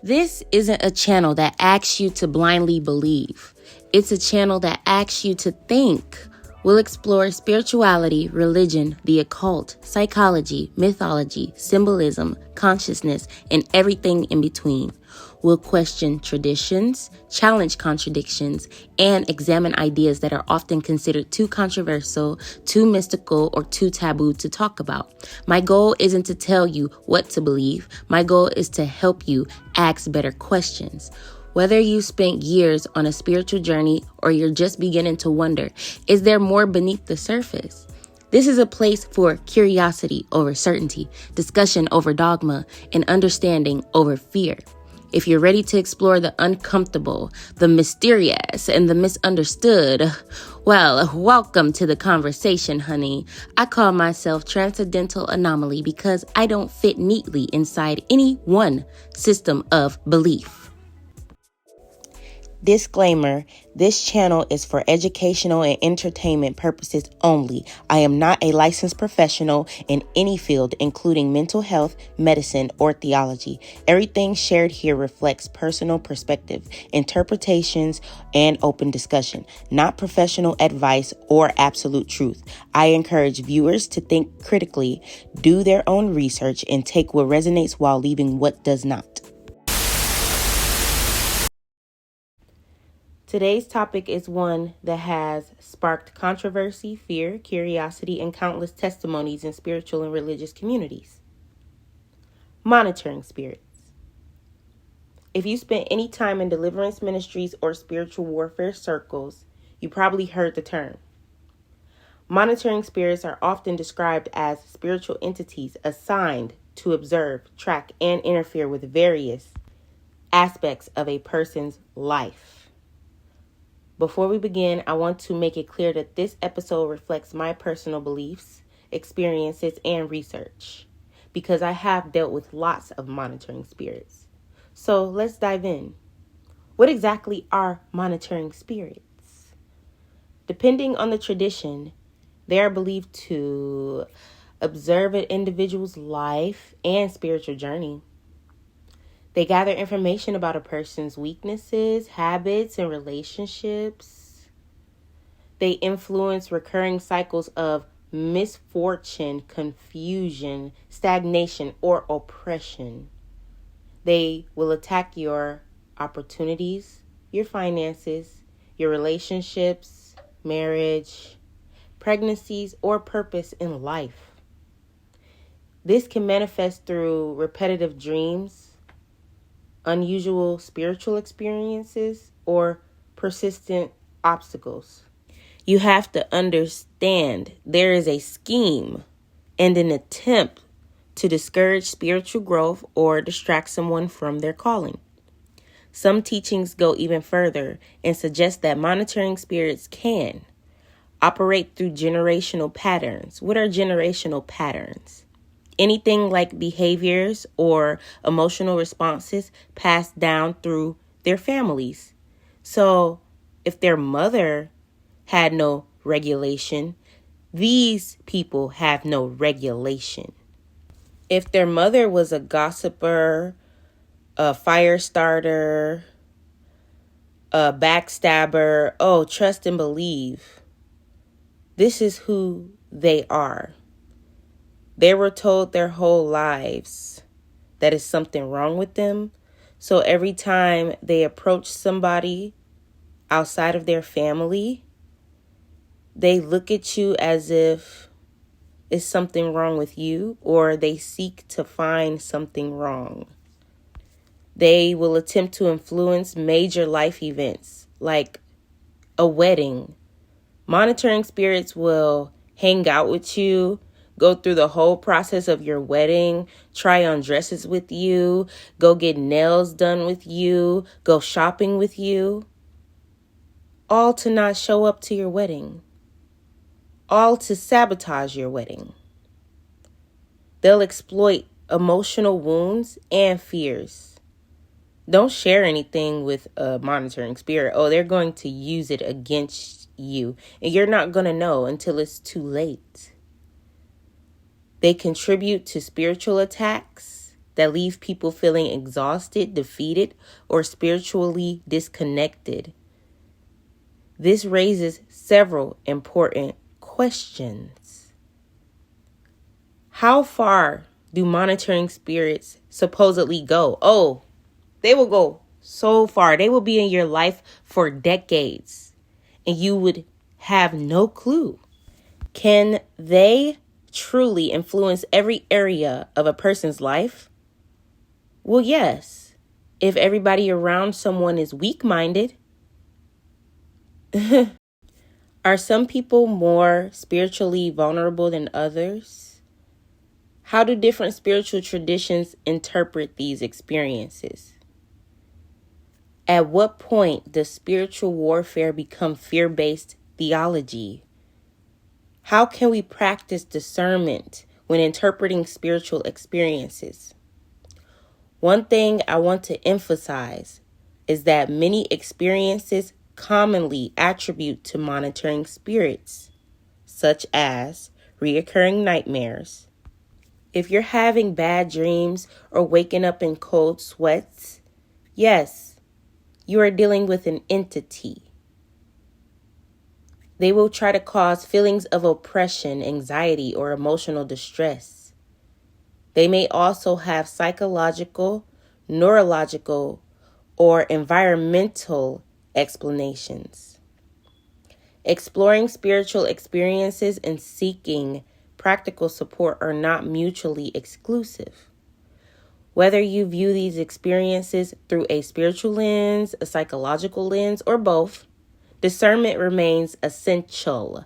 This isn't a channel that asks you to blindly believe. It's a channel that asks you to think. We'll explore spirituality, religion, the occult, psychology, mythology, symbolism, consciousness, and everything in between. We'll question traditions, challenge contradictions, and examine ideas that are often considered too controversial, too mystical, or too taboo to talk about. My goal isn't to tell you what to believe. My goal is to help you ask better questions. Whether you spent years on a spiritual journey or you're just beginning to wonder, is there more beneath the surface? This is a place for curiosity over certainty, discussion over dogma, and understanding over fear. If you're ready to explore the uncomfortable, the mysterious, and the misunderstood, well, welcome to the conversation, honey. I call myself Transcendental Anomaly because I don't fit neatly inside any one system of belief. Disclaimer, this channel is for educational and entertainment purposes only. I am not a licensed professional in any field, including mental health, medicine, or theology. Everything shared here reflects personal perspective, interpretations, and open discussion, not professional advice or absolute truth. I encourage viewers to think critically, do their own research, and take what resonates while leaving what does not. Today's topic is one that has sparked controversy, fear, curiosity, and countless testimonies in spiritual and religious communities. Monitoring spirits. If you spent any time in deliverance ministries or spiritual warfare circles, you probably heard the term. Monitoring spirits are often described as spiritual entities assigned to observe, track, and interfere with various aspects of a person's life. Before we begin, I want to make it clear that this episode reflects my personal beliefs, experiences, and research, because I have dealt with lots of monitoring spirits. So let's dive in. What exactly are monitoring spirits? Depending on the tradition, they are believed to observe an individual's life and spiritual journey. They gather information about a person's weaknesses, habits, and relationships. They influence recurring cycles of misfortune, confusion, stagnation, or oppression. They will attack your opportunities, your finances, your relationships, marriage, pregnancies, or purpose in life. This can manifest through repetitive dreams, unusual spiritual experiences, or persistent obstacles. You have to understand there is a scheme and an attempt to discourage spiritual growth or distract someone from their calling. Some teachings go even further and suggest that monitoring spirits can operate through generational patterns. What are generational patterns? Anything like behaviors or emotional responses passed down through their families. So if their mother had no regulation, these people have no regulation. If their mother was a gossiper, a fire starter, a backstabber, trust and believe. This is who they are. They were told their whole lives that is something wrong with them. So every time they approach somebody outside of their family, they look at you as if it's something wrong with you, or they seek to find something wrong. They will attempt to influence major life events like a wedding. Monitoring spirits will hang out with you, go through the whole process of your wedding, try on dresses with you, go get nails done with you, go shopping with you, all to not show up to your wedding, all to sabotage your wedding. They'll exploit emotional wounds and fears. Don't share anything with a monitoring spirit. They're going to use it against you, and you're not going to know until it's too late. They contribute to spiritual attacks that leave people feeling exhausted, defeated, or spiritually disconnected. This raises several important questions. How far do monitoring spirits supposedly go? Oh, they will go so far. They will be in your life for decades, and you would have no clue. Can they truly influence every area of a person's life? Well, yes. If everybody around someone is weak-minded. Are some people more spiritually vulnerable than others? How do different spiritual traditions interpret these experiences? At what point does spiritual warfare become fear-based theology? How can we practice discernment when interpreting spiritual experiences? One thing I want to emphasize is that many experiences commonly attribute to monitoring spirits, such as reoccurring nightmares. If you're having bad dreams or waking up in cold sweats, yes, you are dealing with an entity. They will try to cause feelings of oppression, anxiety, or emotional distress. They may also have psychological, neurological, or environmental explanations. Exploring spiritual experiences and seeking practical support are not mutually exclusive. Whether you view these experiences through a spiritual lens, a psychological lens, or both, discernment remains essential.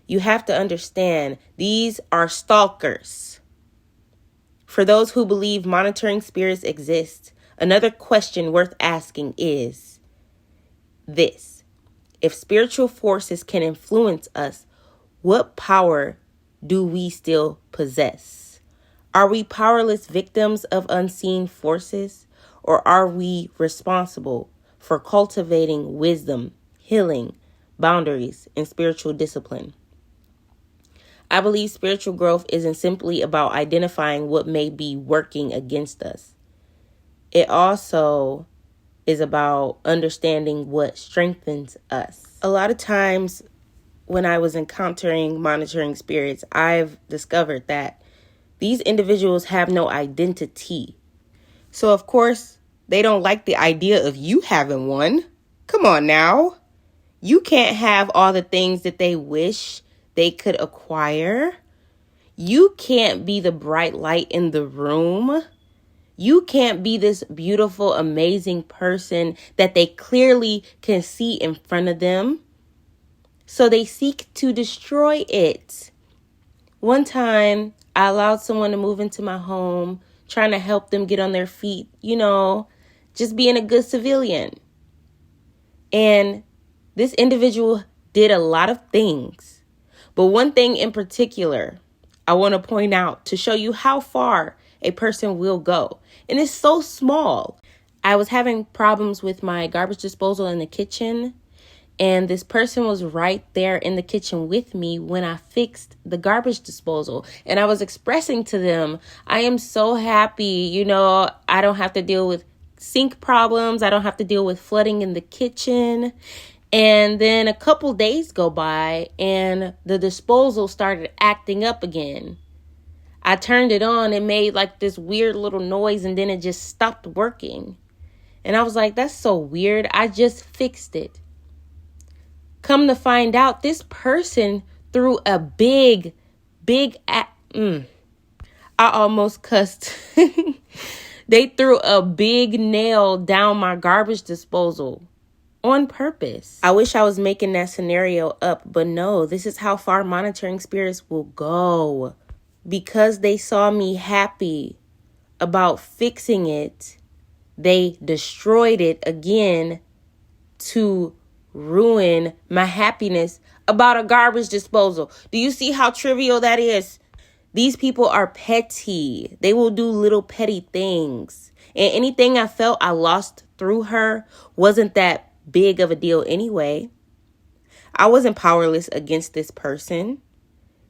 You have to understand these are stalkers. For those who believe monitoring spirits exist, another question worth asking is this: if spiritual forces can influence us, what power do we still possess? Are we powerless victims of unseen forces, or are we responsible for cultivating wisdom, healing, boundaries, and spiritual discipline? I believe spiritual growth isn't simply about identifying what may be working against us. It also is about understanding what strengthens us. A lot of times when I was encountering monitoring spirits, I've discovered that these individuals have no identity. So, of course, they don't like the idea of you having one. Come on now. You can't have all the things that they wish they could acquire. You can't be the bright light in the room. You can't be this beautiful, amazing person that they clearly can see in front of them. So they seek to destroy it. One time, I allowed someone to move into my home, trying to help them get on their feet, just being a good civilian. And this individual did a lot of things. But one thing in particular, I want to point out to show you how far a person will go. And it's so small. I was having problems with my garbage disposal in the kitchen, and this person was right there in the kitchen with me when I fixed the garbage disposal. And I was expressing to them, I am so happy, I don't have to deal with sink problems. I don't have to deal with flooding in the kitchen. And then a couple days go by and the disposal started acting up again. I turned it on, it made like this weird little noise, and then it just stopped working. And I was like, that's so weird. I just fixed it. Come to find out, this person threw a big I almost cussed. They threw a big nail down my garbage disposal on purpose. I wish I was making that scenario up, but no, this is how far monitoring spirits will go. Because they saw me happy about fixing it, they destroyed it again to ruin my happiness about a garbage disposal. Do you see how trivial that is? These people are petty. They will do little petty things. And anything I felt I lost through her wasn't that big of a deal anyway. I wasn't powerless against this person.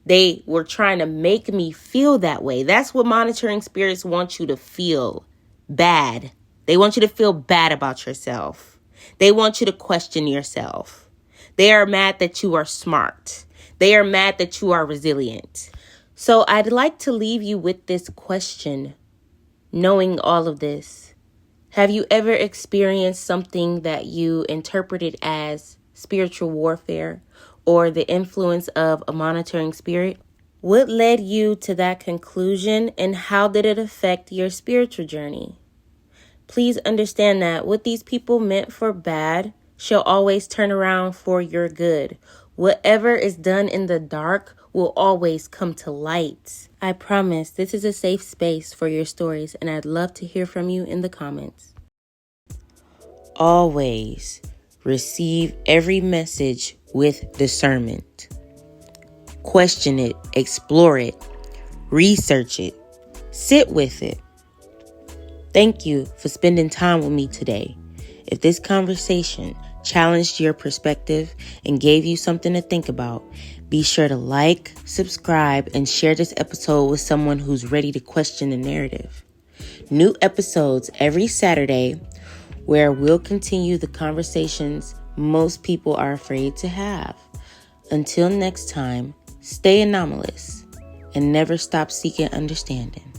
They were trying to make me feel that way. That's what monitoring spirits want you to feel. Bad. They want you to feel bad about yourself. They want you to question yourself. They are mad that you are smart. They are mad that you are resilient. So I'd like to leave you with this question. Knowing all of this, have you ever experienced something that you interpreted as spiritual warfare or the influence of a monitoring spirit? What led you to that conclusion, and how did it affect your spiritual journey? Please understand that what these people meant for bad shall always turn around for your good. Whatever is done in the dark will always come to light. I promise this is a safe space for your stories, and I'd love to hear from you in the comments. Always receive every message with discernment. Question it, explore it, research it, sit with it. Thank you for spending time with me today. If this conversation challenged your perspective and gave you something to think about, be sure to like, subscribe, and share this episode with someone who's ready to question the narrative. New episodes every Saturday, where we'll continue the conversations most people are afraid to have. Until next time, stay anomalous and never stop seeking understanding.